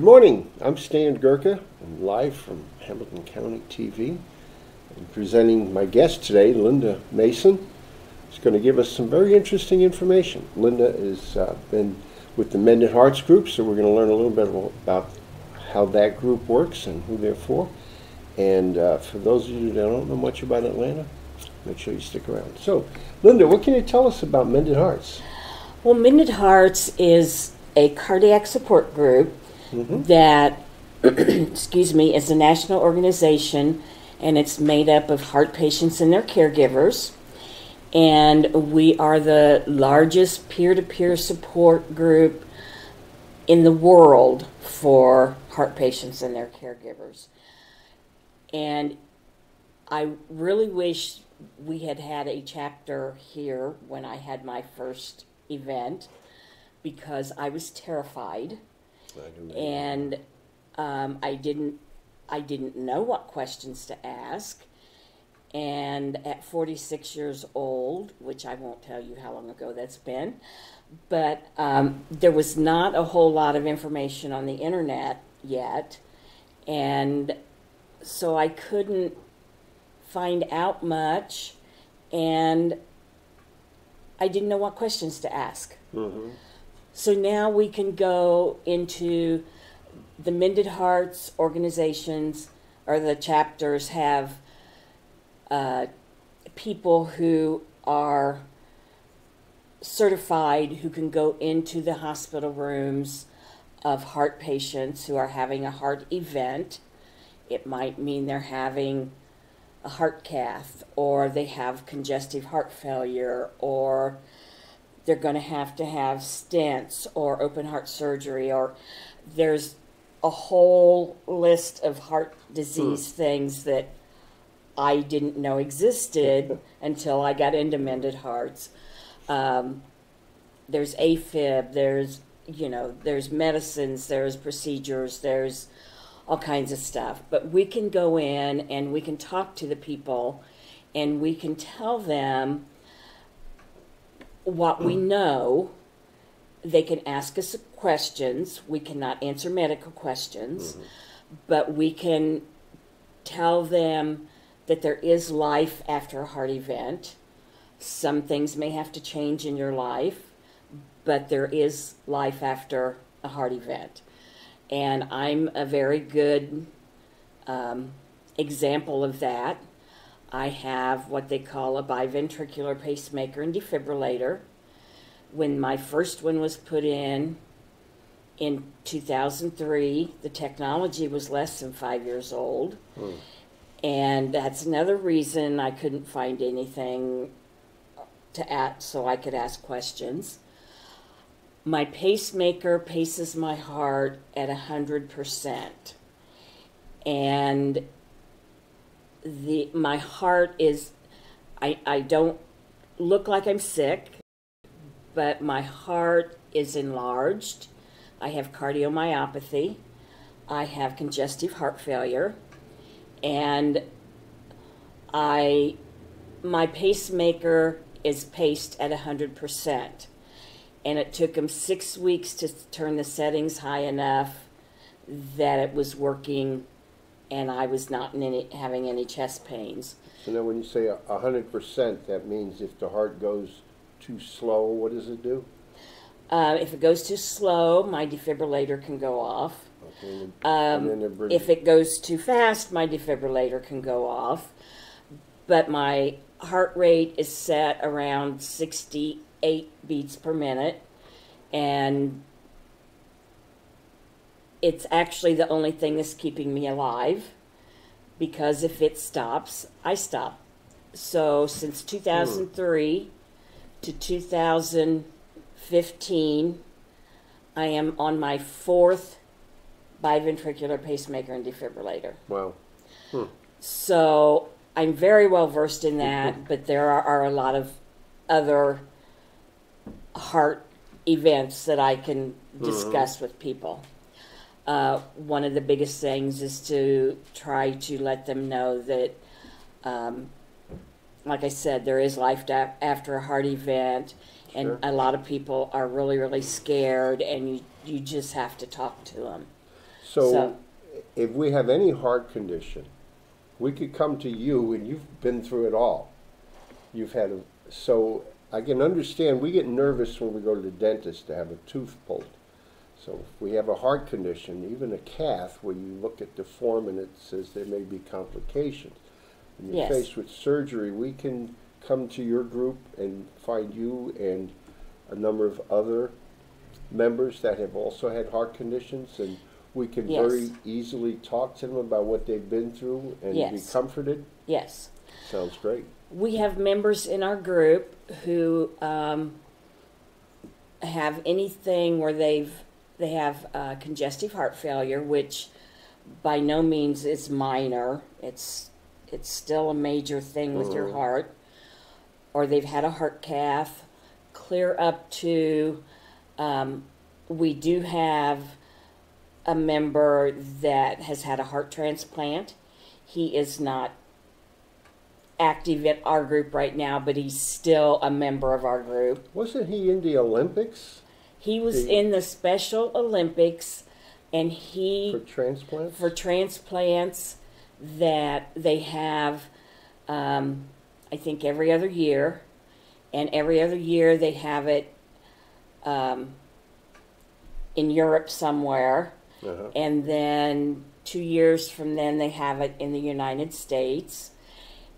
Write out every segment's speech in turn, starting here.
morning. I'm Stan Gurka. I'm live from Hamilton County TV. I'm presenting my guest today, Linda Mason. She's going to give us some very interesting information. Linda has been with the Mended Hearts group, so we're going to learn a little bit about how that group works and who they're for. And for those of you that don't know much about Atlanta, make sure you stick around. So, Linda, what can you tell us about Mended Hearts? Well, Mended Hearts is a cardiac support group that, excuse me, is a national organization, and it's made up of heart patients and their caregivers. And we are the largest peer-to-peer support group in the world for heart patients and their caregivers. And I really wish we had had a chapter here when I had my first event, because I was terrified, and I didn't know what questions to ask. And at 46 years old, which I won't tell you how long ago that's been, but there was not a whole lot of information on the internet yet, and so I couldn't find out much, and I didn't know what questions to ask. So now we can go into the Mended Hearts organizations, or the chapters have people who are certified, who can go into the hospital rooms of heart patients who are having a heart event. It might mean they're having a heart cath, or they have congestive heart failure, or they're going to have stents or open heart surgery, or there's a whole list of heart disease things that I didn't know existed until I got into Mended Hearts. There's AFib, there's medicines, there's procedures, there's all kinds of stuff. But we can go in and we can talk to the people, and we can tell them what we know. They can ask us questions. We cannot answer medical questions, but we can tell them that there is life after a heart event. Some things may have to change in your life, but there is life after a heart event. And I'm a very good example of that. I have what they call a biventricular pacemaker and defibrillator. When my first one was put in 2003, the technology was less than 5 years old. And that's another reason I couldn't find anything to ask, so I could ask questions. My pacemaker paces my heart at 100%. And my heart is, I don't look like I'm sick, but my heart is enlarged. I have cardiomyopathy. I have congestive heart failure. And my pacemaker is paced at 100%. And it took him 6 weeks to turn the settings high enough that it was working, and I was not having any chest pains. So now when you say 100%, that means if the heart goes too slow, what does it do? If it goes too slow, my defibrillator can go off. Okay. If it goes too fast, my defibrillator can go off. But my heart rate is set around 68 beats per minute, and it's actually the only thing that's keeping me alive, because if it stops, I stop. So since 2003 to 2015, I am on my fourth biventricular pacemaker and defibrillator. Wow. So I'm very well versed in that, but there are a lot of other heart events that I can discuss with people. One of the biggest things is to try to let them know that, like I said, there is life after a heart event, and a lot of people are really, really scared, and you just have to talk to them. So if we have any heart condition, we could come to you, and you've been through it all. So I can understand we get nervous when we go to the dentist to have a tooth pulled. So if we have a heart condition, even a cath, where you look at the form and it says there may be complications. When you're faced with surgery, we can come to your group and find you and a number of other members that have also had heart conditions, and we can very easily talk to them about what they've been through and be comforted. Yes. Sounds great. We have members in our group who have anything where they have congestive heart failure, which by no means is minor. It's still a major thing with your heart. Or they've had a heart cath, clear up to, we do have a member that has had a heart transplant. He is not active at our group right now, but he's still a member of our group. Wasn't he in the Olympics? He was in the Special Olympics, and for transplants? For transplants that they have, I think every other year, and every other year they have it in Europe somewhere, and then 2 years from then they have it in the United States.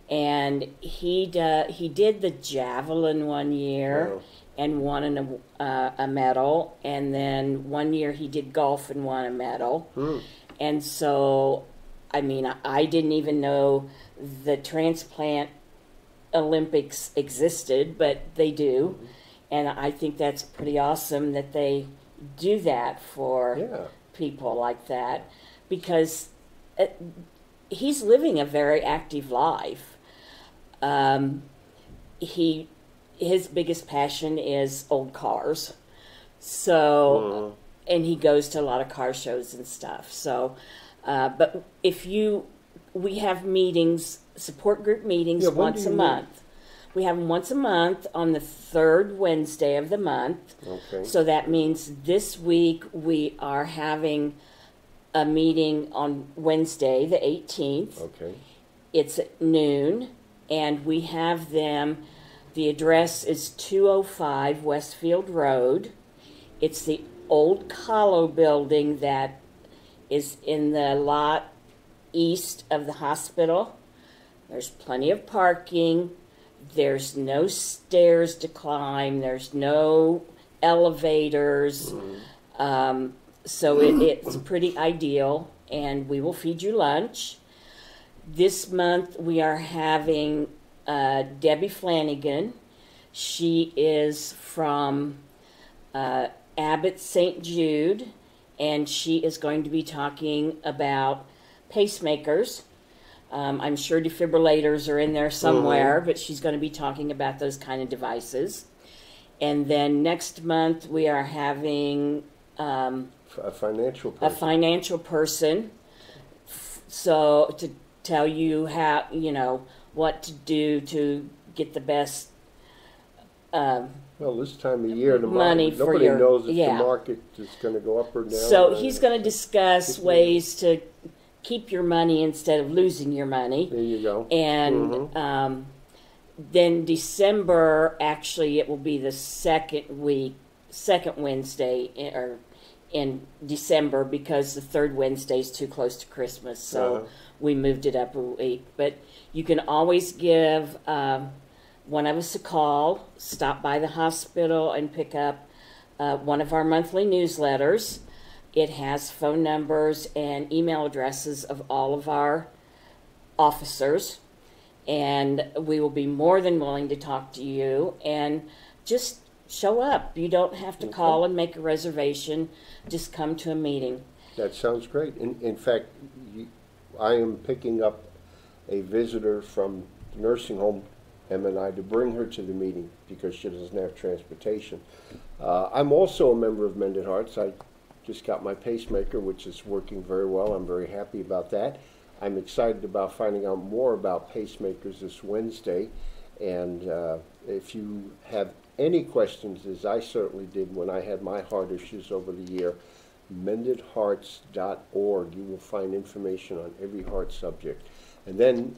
And he did the javelin one year and won a medal, and then 1 year he did golf and won a medal. And so, I mean, I didn't even know the transplant Olympics existed, but they do. And I think that's pretty awesome that they do that for people like that, because he's living a very active life. His biggest passion is old cars. So, and he goes to a lot of car shows and stuff. So, but we have meetings, support group meetings once a month. We have them once a month on the third Wednesday of the month. Okay. So that means this week we are having a meeting on Wednesday, the 18th. Okay. It's at noon, and we have them. The address is 205 Westfield Road. It's the old Kahlo building that is in the lot east of the hospital. There's plenty of parking. There's no stairs to climb. There's no elevators. So it's pretty ideal, and we will feed you lunch. This month we are having Debbie Flanagan. She is from Abbott St. Jude, and she is going to be talking about pacemakers. I'm sure defibrillators are in there somewhere, but she's going to be talking about those kind of devices. And then next month we are having a financial person. So to tell you how, what to do to get the best well, this time of year, money for nobody knows if the market is going to go up or down. So he's going to discuss ways to keep your money instead of losing your money. There you go. And then December, actually, it will be the second Wednesday in December, because the third Wednesday is too close to Christmas, so we moved it up a week. But you can always give one of us a call, stop by the hospital, and pick up one of our monthly newsletters. It has phone numbers and email addresses of all of our officers, and we will be more than willing to talk to you. And just show up. You don't have to call and make a reservation. Just come to a meeting. That sounds great. In fact, I am picking up a visitor from the nursing home, M&I, to bring her to the meeting because she doesn't have transportation. I'm also a member of Mended Hearts. I just got my pacemaker, which is working very well. I'm very happy about that. I'm excited about finding out more about pacemakers this Wednesday. And if you have any questions, as I certainly did when I had my heart issues over the year, mendedhearts.org. You will find information on every heart subject. And then,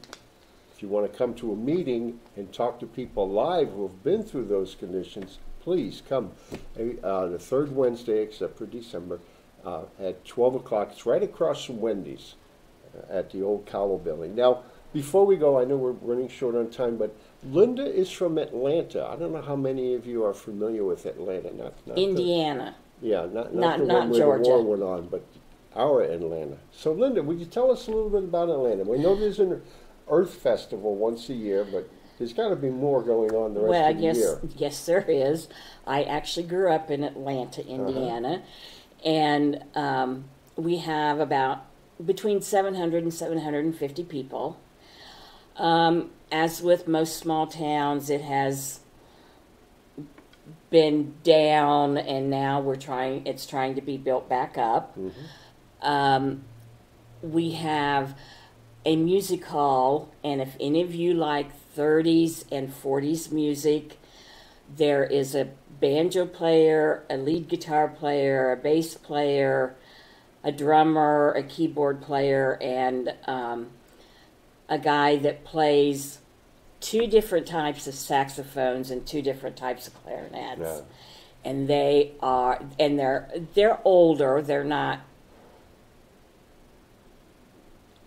if you want to come to a meeting and talk to people live who have been through those conditions, please come. The third Wednesday, except for December, at 12 o'clock. It's right across from Wendy's at the old Cowell building. Now, before we go, I know we're running short on time, but Linda is from Atlanta. I don't know how many of you are familiar with Atlanta. Not Indiana. Not the not one where Georgia. the war went on, but our Atlanta. So, Linda, would you tell us a little bit about Atlanta? We know there's an Earth Festival once a year, but there's got to be more going on the rest of the year. Yes, there is. I actually grew up in Atlanta, Indiana, and we have about between 700 and 750 people. As with most small towns, it has been down, and now it's trying to be built back up. We have a music hall, and if any of you like 30s and 40s music, there is a banjo player, a lead guitar player, a bass player, a drummer, a keyboard player, and a guy that plays 2 different types of saxophones and 2 different types of clarinets. Yeah. And they're older. They're not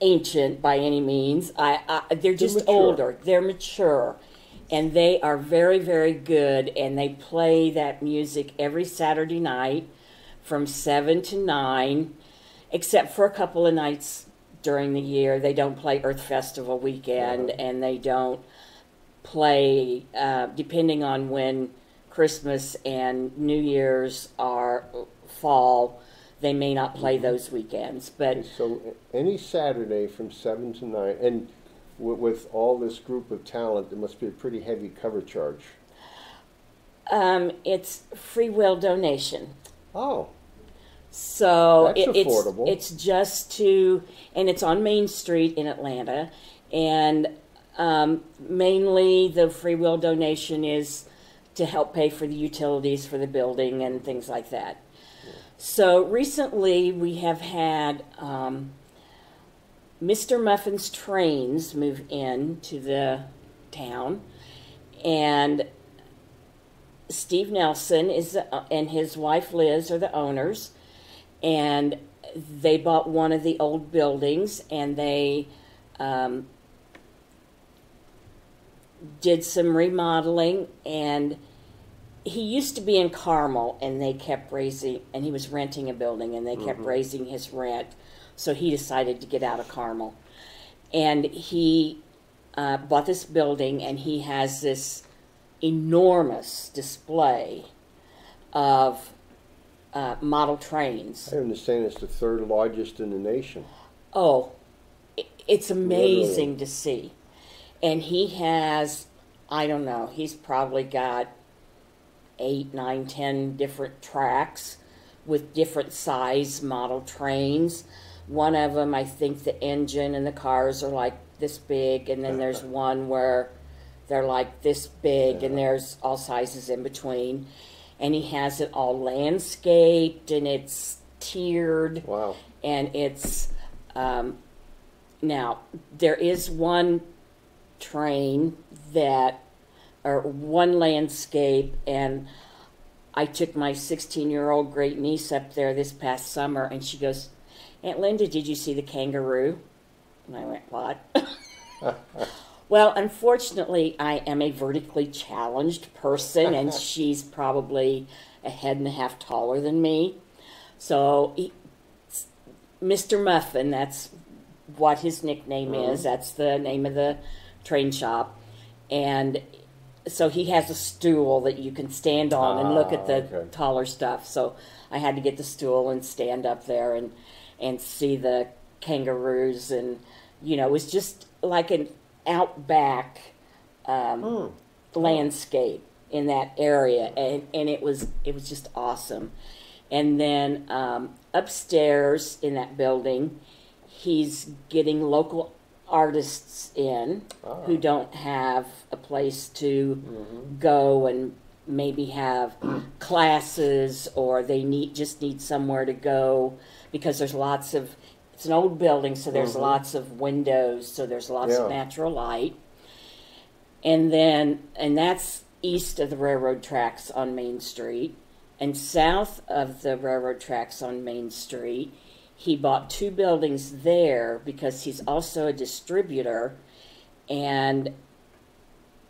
ancient by any means. They're just mature. older. They're mature. And they are very, very good. And they play that music every Saturday night from 7 to 9, except for a couple of nights during the year. They don't play Earth Festival weekend, and they don't play, depending on when Christmas and New Year's fall, they may not play those weekends. But so any Saturday from 7 to 9, and with all this group of talent, there must be a pretty heavy cover charge. It's free will donation. Oh. So That's affordable. It's just and it's on Main Street in Atlanta, and mainly the free will donation is to help pay for the utilities for the building and things like that. Yeah. So recently we have had Mr. Muffin's Trains move in to the town, and Steve Nelson and his wife Liz are the owners. And they bought one of the old buildings, and they did some remodeling. And he used to be in Carmel, and they kept raising, and he was renting a building, and they kept raising his rent. So he decided to get out of Carmel. And he bought this building, and he has this enormous display of model trains. I understand it's the 3rd largest in the nation. Oh, it's amazing to see. And he has, I don't know, he's probably got 8, 9, 10 different tracks with different size model trains. One of them, I think the engine and the cars are like this big, and then there's one where they're like this big, and there's all sizes in between. And he has it all landscaped, and it's tiered. Wow. And it's, now, there is one train or one landscape, and I took my 16-year-old great niece up there this past summer, and she goes, "Aunt Linda, did you see the kangaroo?" And I went, "What?" Well, unfortunately, I am a vertically challenged person, and she's probably a head and a half taller than me. So, Mr. Muffin, that's what his nickname is. That's the name of the train shop. And so he has a stool that you can stand on and look at the taller stuff. So I had to get the stool and stand up there and see the kangaroos. And, it was just like an outback landscape in that area, and it was just awesome. And then upstairs in that building, he's getting local artists in who don't have a place to go and maybe have classes, or they just need somewhere to go, because there's lots of, it's an old building, so there's lots of windows, so there's lots of natural light. And that's east of the railroad tracks on Main Street. And south of the railroad tracks on Main Street, he bought 2 buildings there because he's also a distributor, and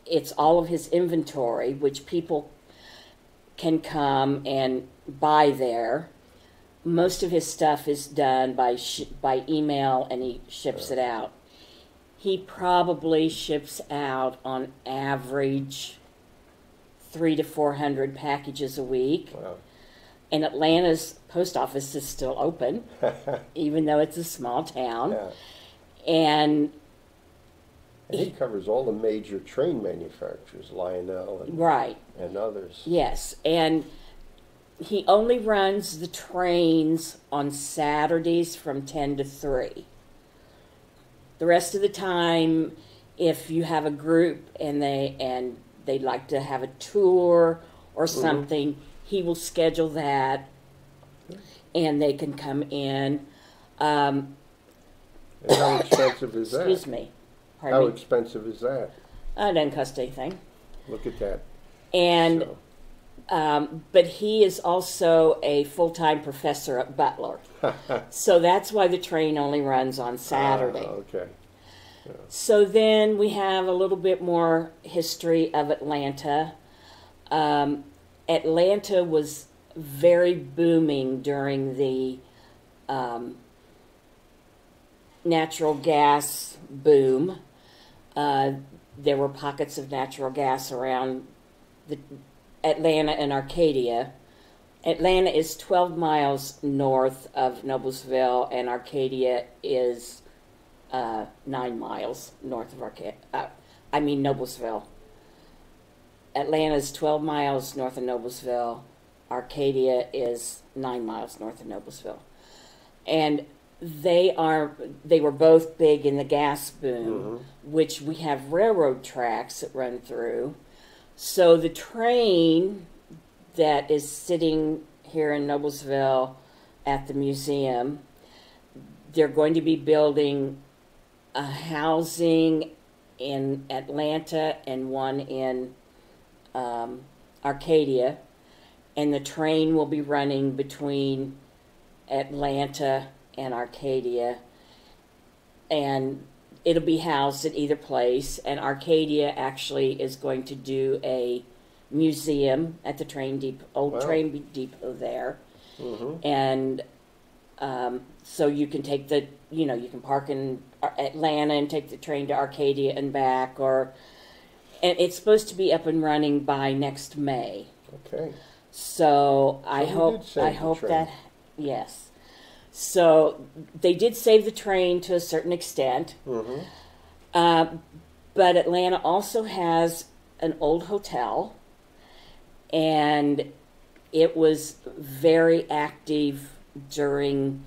it's all of his inventory, which people can come and buy there. Most of his stuff is done by email, and he ships it out. He probably ships out on average 300 to 400 packages a week. Wow. And Atlanta's post office is still open, even though it's a small town. Yeah. And he covers all the major train manufacturers, Lionel and others. Yes, and he only runs the trains on Saturdays from 10 to 3. The rest of the time, if you have a group and they'd like to have a tour or something, he will schedule that, and they can come in. And how expensive is that? Excuse me. How expensive is that? It doesn't cost anything. Look at that. And but he is also a full-time professor at Butler. So that's why the train only runs on Saturday. Okay. Yeah. So then we have a little bit more history of Atlanta. Atlanta was very booming during the natural gas boom. There were pockets of natural gas around Atlanta and Arcadia. Atlanta is 12 miles north of Noblesville, and Arcadia is 9 miles north of Noblesville. Atlanta is 12 miles north of Noblesville. Arcadia is 9 miles north of Noblesville. And they were both big in the gas boom, which we have railroad tracks that run through. So the train that is sitting here in Noblesville at the museum, they're going to be building a housing in Atlanta and one in Arcadia, and the train will be running between Atlanta and Arcadia, and it'll be housed at either place. And Arcadia actually is going to do a museum at the train depot, train depot there, and so you can take you can park in Atlanta and take the train to Arcadia and back, and it's supposed to be up and running by next May. Okay. So I hope that, yes. So they did save the train to a certain extent. But Atlanta also has an old hotel, and it was very active during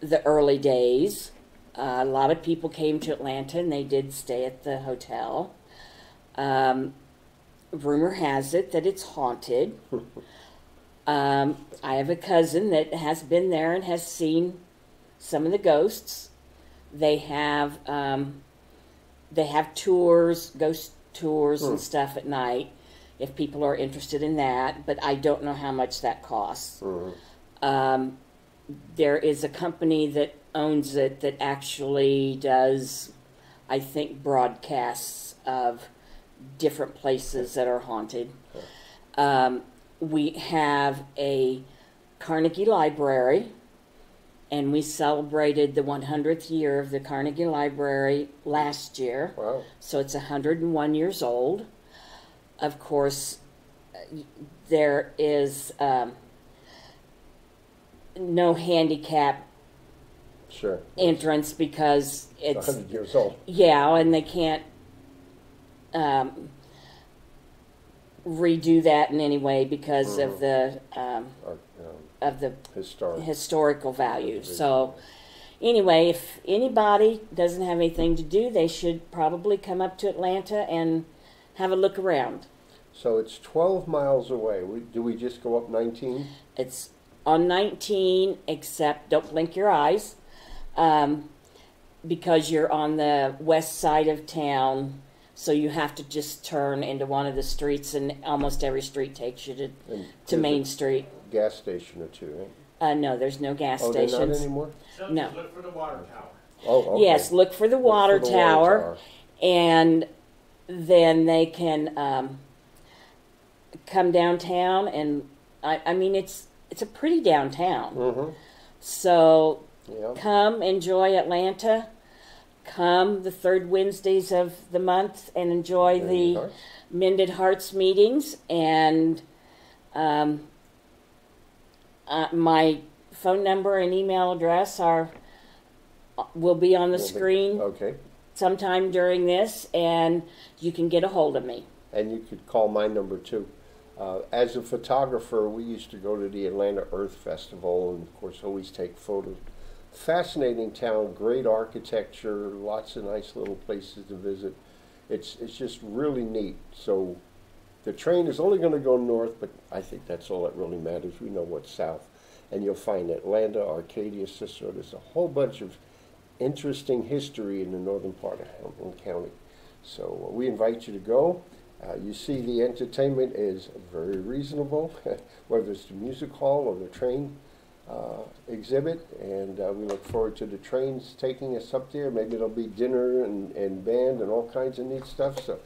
the early days. A lot of people came to Atlanta, and they did stay at the hotel. Rumor has it that it's haunted. I have a cousin that has been there and has seen some of the ghosts. They have tours, ghost tours and stuff at night, if people are interested in that, but I don't know how much that costs. There is a company that owns it that actually does, I think, broadcasts of different places that are haunted. We have a Carnegie Library, and we celebrated the 100th year of the Carnegie Library last year. Wow. So it's 101 years old. Of course, there is no handicap entrance because it's 100 years old. Yeah, and they can't redo that in any way because of the historical value. So anyway, if anybody doesn't have anything to do, they should probably come up to Atlanta and have a look around. So it's 12 miles away. Do we just go up 19? It's on 19, except don't blink your eyes, because you're on the west side of town. So you have to just turn into one of the streets, and almost every street takes you to Main Street. Gas station or two, right? No, there's no gas Oh, stations. they're not anymore? So No. just look for the water tower. Oh, okay. Yes, look for the water Look for the tower, and then they can come downtown. And I mean, it's a pretty downtown. Mm-hmm. So Yeah. come enjoy Atlanta. Come the third Wednesdays of the month and enjoy Mended the Hearts. Mended Hearts meetings. And my phone number and email address will be on the screen Okay. sometime during this, and you can get a hold of me. And you could call my number too. As a photographer, we used to go to the Atlanta Earth Festival and, of course, always take photos. Fascinating town, great architecture, lots of nice little places to visit. It's just really neat. So the train is only going to go north, but I think that's all that really matters. We know what's south. And you'll find Atlanta, Arcadia, Cicero. There's a whole bunch of interesting history in the northern part of Hamilton County. So we invite you to go. You see the entertainment is very reasonable, whether it's the music hall or the train exhibit, and we look forward to the trains taking us up there. Maybe there'll be dinner and band and all kinds of neat stuff. So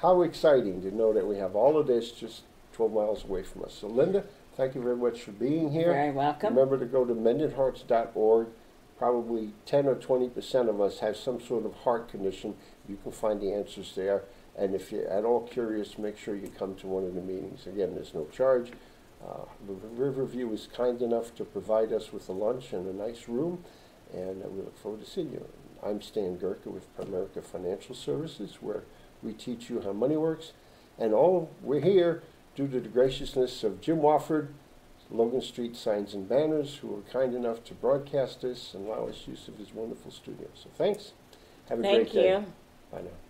how exciting to know that we have all of this just 12 miles away from us. So Linda, thank you very much for being here. You're very welcome. Remember to go to mendedhearts.org. Probably 10 or 20% of us have some sort of heart condition. You can find the answers there. And if you're at all curious, make sure you come to one of the meetings. Again, there's no charge. Riverview is kind enough to provide us with a lunch and a nice room, and we look forward to seeing you. I'm Stan Gurka with Primerica Financial Services, where we teach you how money works. And we're here due to the graciousness of Jim Wofford, Logan Street Signs and Banners, who were kind enough to broadcast this and allow us use of his wonderful studio. So thanks. Have a great day. Thank you. Bye now.